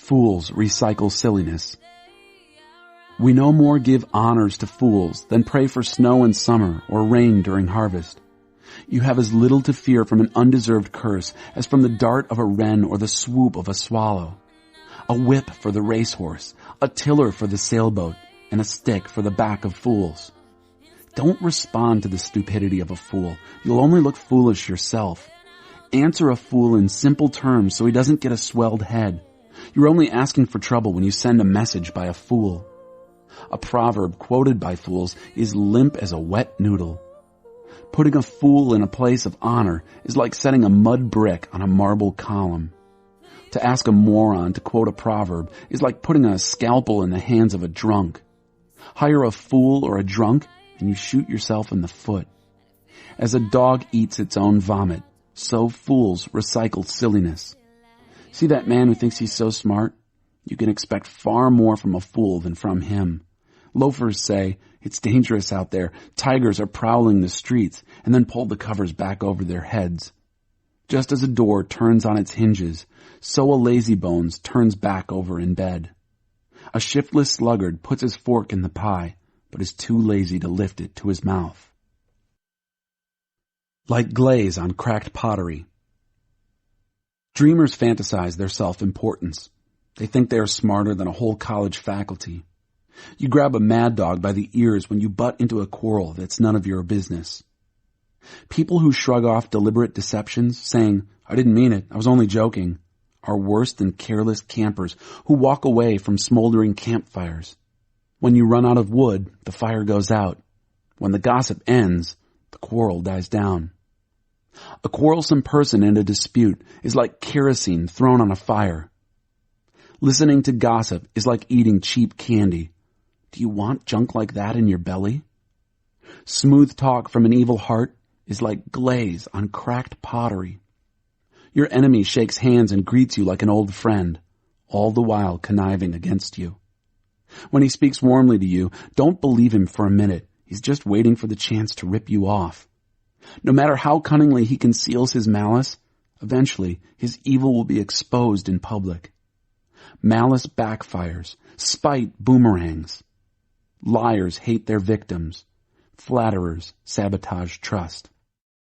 Fools recycle silliness. We no more give honors to fools than pray for snow in summer or rain during harvest. You have as little to fear from an undeserved curse as from the dart of a wren or the swoop of a swallow. A whip for the racehorse, a tiller for the sailboat, and a stick for the back of fools. Don't respond to the stupidity of a fool. You'll only look foolish yourself. Answer a fool in simple terms so he doesn't get a swelled head. You're only asking for trouble when you send a message by a fool. A proverb quoted by fools is limp as a wet noodle. Putting a fool in a place of honor is like setting a mud brick on a marble column. To ask a moron to quote a proverb is like putting a scalpel in the hands of a drunk. Hire a fool or a drunk and you shoot yourself in the foot. As a dog eats its own vomit, so fools recycle silliness. See that man who thinks he's so smart? You can expect far more from a fool than from him. Loafers say, it's dangerous out there, tigers are prowling the streets, and then pull the covers back over their heads. Just as a door turns on its hinges, so a lazybones turns back over in bed. A shiftless sluggard puts his fork in the pie, but is too lazy to lift it to his mouth. Like glaze on cracked pottery. Dreamers fantasize their self-importance. They think they are smarter than a whole college faculty. You grab a mad dog by the ears when you butt into a quarrel that's none of your business. People who shrug off deliberate deceptions, saying, I didn't mean it, I was only joking, are worse than careless campers who walk away from smoldering campfires. When you run out of wood, the fire goes out. When the gossip ends, the quarrel dies down. A quarrelsome person in a dispute is like kerosene thrown on a fire. Listening to gossip is like eating cheap candy. Do you want junk like that in your belly? Smooth talk from an evil heart is like glaze on cracked pottery. Your enemy shakes hands and greets you like an old friend, all the while conniving against you. When he speaks warmly to you, don't believe him for a minute. He's just waiting for the chance to rip you off. No matter how cunningly he conceals his malice, eventually his evil will be exposed in public. Malice backfires. Spite boomerangs. Liars hate their victims. Flatterers sabotage trust.